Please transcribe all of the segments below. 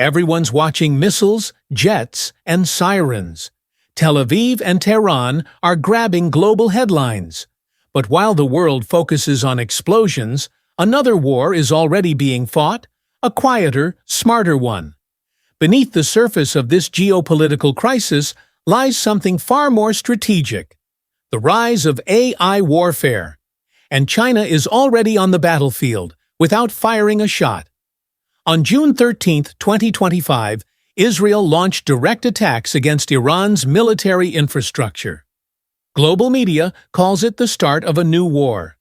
Everyone's watching missiles, jets, and sirens. Tel Aviv and Tehran are grabbing global headlines. But while the world focuses on explosions, another war is already being fought, a quieter, smarter one. Beneath the surface of this geopolitical crisis lies something far more strategic: the rise of AI warfare. And China is already on the battlefield, without firing a shot. On June 13, 2025, Israel launched direct attacks against Iran's military infrastructure. Global media calls it the start of a new war.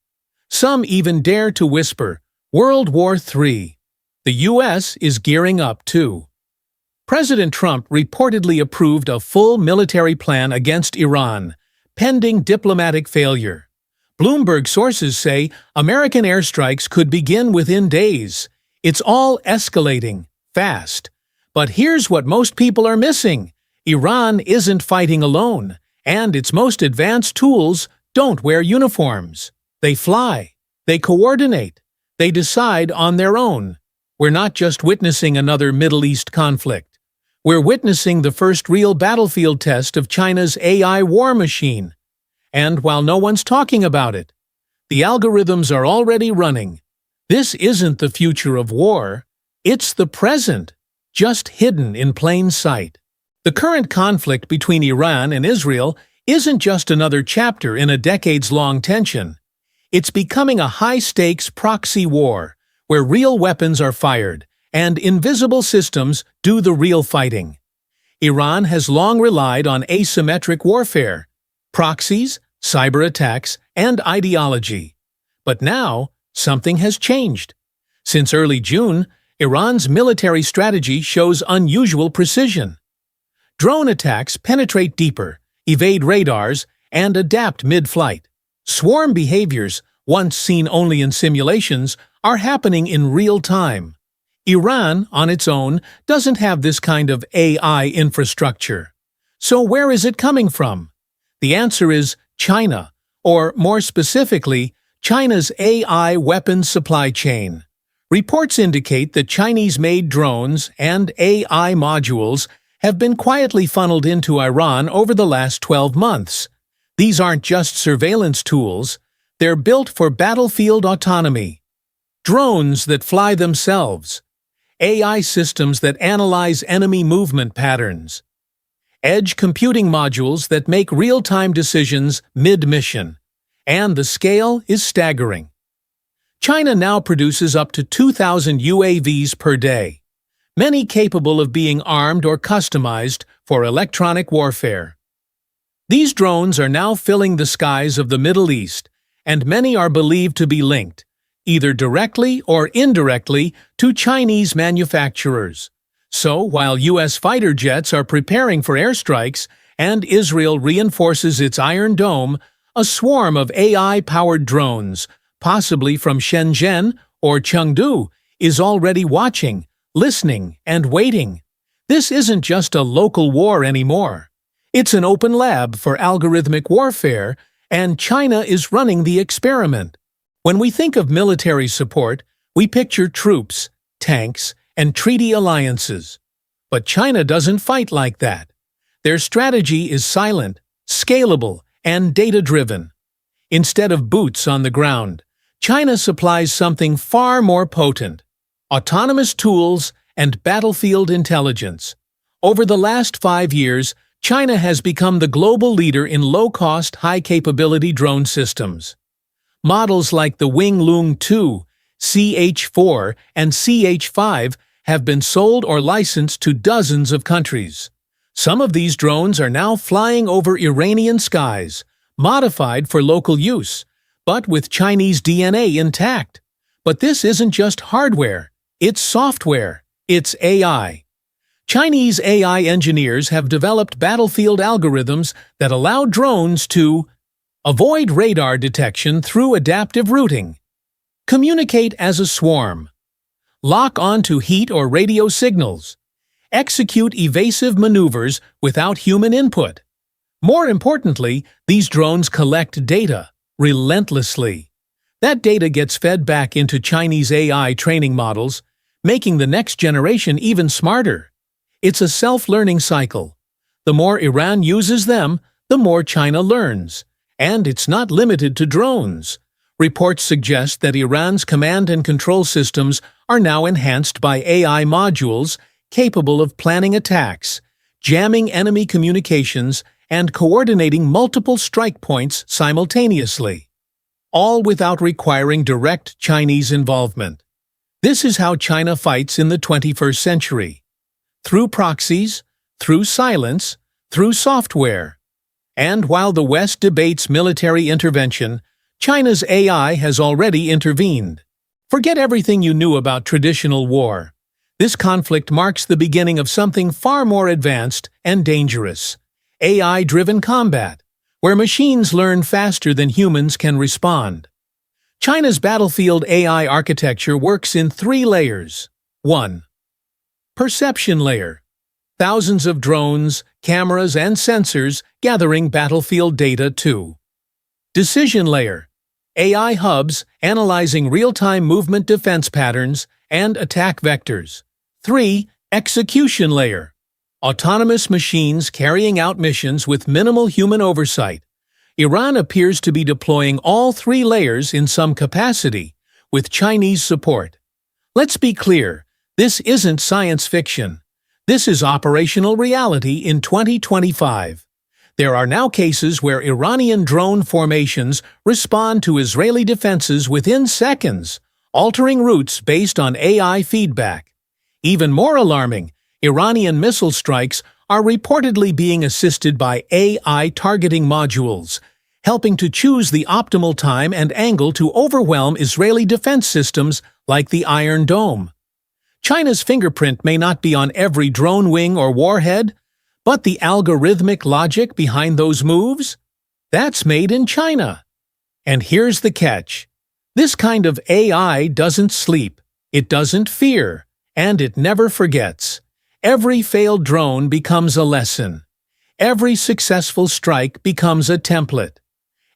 Some even dare to whisper, World War III. The U.S. is gearing up too. President Trump reportedly approved a full military plan against Iran, pending diplomatic failure. Bloomberg sources say American airstrikes could begin within days. It's all escalating, fast. But here's what most people are missing. Iran isn't fighting alone, and its most advanced tools don't wear uniforms. They fly, they coordinate, they decide on their own. We're not just witnessing another Middle East conflict. We're witnessing the first real battlefield test of China's AI war machine. And while no one's talking about it, the algorithms are already running. This isn't the future of war. It's the present, just hidden in plain sight. The current conflict between Iran and Israel isn't just another chapter in a decades-long tension. It's becoming a high-stakes proxy war, where real weapons are fired, and invisible systems do the real fighting. Iran has long relied on asymmetric warfare, proxies, cyber attacks, and ideology. But now, something has changed. Since early June, Iran's military strategy shows unusual precision. Drone attacks penetrate deeper, evade radars, and adapt mid-flight. Swarm behaviors, once seen only in simulations, are happening in real time. Iran, on its own, doesn't have this kind of AI infrastructure. So where is it coming from? The answer is China, or more specifically, China's AI weapons supply chain. Reports indicate that Chinese-made drones and AI modules have been quietly funneled into Iran over the last 12 months. These aren't just surveillance tools, they're built for battlefield autonomy. Drones that fly themselves. AI systems that analyze enemy movement patterns. Edge computing modules that make real-time decisions mid-mission. And the scale is staggering. China now produces up to 2,000 UAVs per day, many capable of being armed or customized for electronic warfare. These drones are now filling the skies of the Middle East, and many are believed to be linked, either directly or indirectly, to Chinese manufacturers. So, while U.S. fighter jets are preparing for airstrikes and Israel reinforces its Iron Dome, a swarm of AI-powered drones, possibly from Shenzhen or Chengdu, is already watching, listening, and waiting. This isn't just a local war anymore. It's an open lab for algorithmic warfare, and China is running the experiment. When we think of military support, we picture troops, tanks, and treaty alliances. But China doesn't fight like that. Their strategy is silent, scalable, and data-driven. Instead of boots on the ground, China supplies something far more potent: autonomous tools and battlefield intelligence. Over the last 5 years, China has become the global leader in low-cost, high-capability drone systems. Models like the Winglong 2, CH-4, and CH-5 have been sold or licensed to dozens of countries. Some of these drones are now flying over Iranian skies, modified for local use, but with Chinese DNA intact. But this isn't just hardware, it's software, it's AI. Chinese AI engineers have developed battlefield algorithms that allow drones to avoid radar detection through adaptive routing, communicate as a swarm, lock onto heat or radio signals, execute evasive maneuvers without human input. More importantly, these drones collect data relentlessly. That data gets fed back into Chinese AI training models, making the next generation even smarter. It's a self-learning cycle. The more Iran uses them, the more China learns. And it's not limited to drones. Reports suggest that Iran's command and control systems are now enhanced by AI modules capable of planning attacks, jamming enemy communications, and coordinating multiple strike points simultaneously, all without requiring direct Chinese involvement. This is how China fights in the 21st century. Through proxies, through silence, through software. And while the West debates military intervention, China's AI has already intervened. Forget everything you knew about traditional war. This conflict marks the beginning of something far more advanced and dangerous: AI-driven combat, where machines learn faster than humans can respond. China's battlefield AI architecture works in 3 layers. 1. Perception layer. Thousands of drones, cameras, and sensors gathering battlefield data. 2. Decision layer. AI hubs analyzing real-time movement defense patterns and attack vectors. 3. Execution layer. Autonomous machines carrying out missions with minimal human oversight. Iran appears to be deploying all 3 layers in some capacity, with Chinese support. Let's be clear, this isn't science fiction. This is operational reality in 2025. There are now cases where Iranian drone formations respond to Israeli defenses within seconds, altering routes based on AI feedback. Even more alarming, Iranian missile strikes are reportedly being assisted by AI targeting modules, helping to choose the optimal time and angle to overwhelm Israeli defense systems like the Iron Dome. China's fingerprint may not be on every drone wing or warhead, but the algorithmic logic behind those moves? That's made in China. And here's the catch. This kind of AI doesn't sleep, it doesn't fear, and it never forgets. Every failed drone becomes a lesson. Every successful strike becomes a template.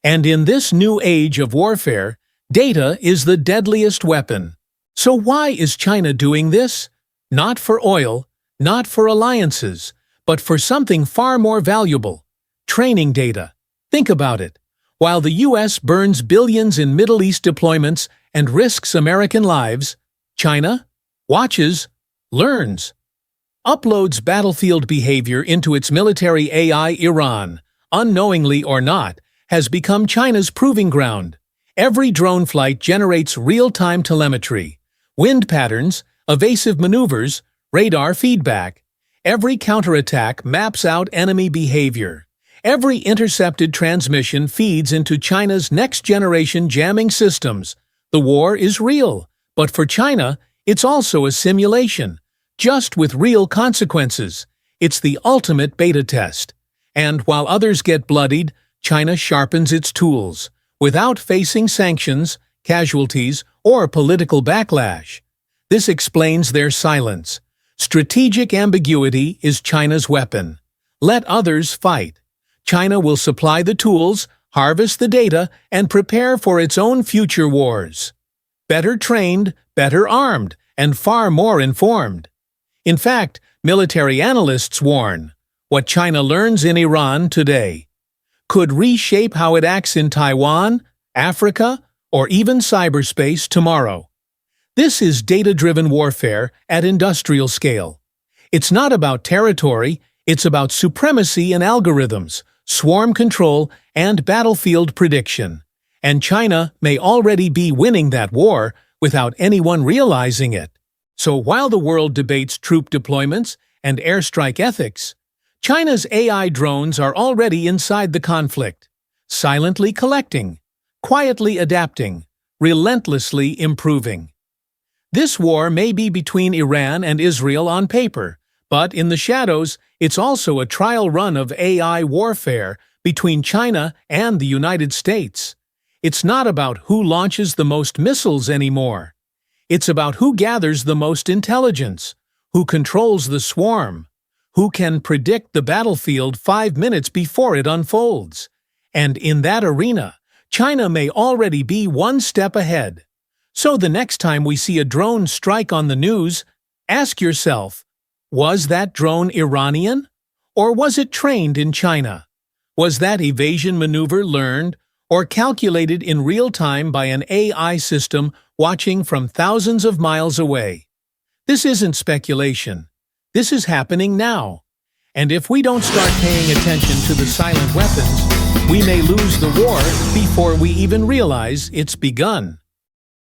And in this new age of warfare, data is the deadliest weapon. So why is China doing this? Not for oil, not for alliances, but for something far more valuable: training data. Think about it. While the US burns billions in Middle East deployments and risks American lives, China watches, learns, uploads battlefield behavior into its military AI. Iran, unknowingly or not, has become China's proving ground. Every drone flight generates real-time telemetry, wind patterns, evasive maneuvers, radar feedback. Every counterattack maps out enemy behavior. Every intercepted transmission feeds into China's next-generation jamming systems. The war is real, but for China, it's also a simulation, just with real consequences. It's the ultimate beta test. And while others get bloodied, China sharpens its tools, without facing sanctions, casualties, or political backlash. This explains their silence. Strategic ambiguity is China's weapon. Let others fight. China will supply the tools, harvest the data, and prepare for its own future wars. Better trained, better armed, and far more informed. In fact, military analysts warn, what China learns in Iran today could reshape how it acts in Taiwan, Africa, or even cyberspace tomorrow. This is data-driven warfare at industrial scale. It's not about territory, it's about supremacy in algorithms, swarm control, and battlefield prediction. And China may already be winning that war without anyone realizing it. So while the world debates troop deployments and airstrike ethics, China's AI drones are already inside the conflict, silently collecting, quietly adapting, relentlessly improving. This war may be between Iran and Israel on paper, but in the shadows, it's also a trial run of AI warfare between China and the United States. It's not about who launches the most missiles anymore. It's about who gathers the most intelligence, who controls the swarm, who can predict the battlefield 5 minutes before it unfolds. And in that arena, China may already be one step ahead. So the next time we see a drone strike on the news, ask yourself, was that drone Iranian? Or was it trained in China? Was that evasion maneuver learned or calculated in real time by an AI system watching from thousands of miles away? This isn't speculation. This is happening now. And if we don't start paying attention to the silent weapons, we may lose the war before we even realize it's begun.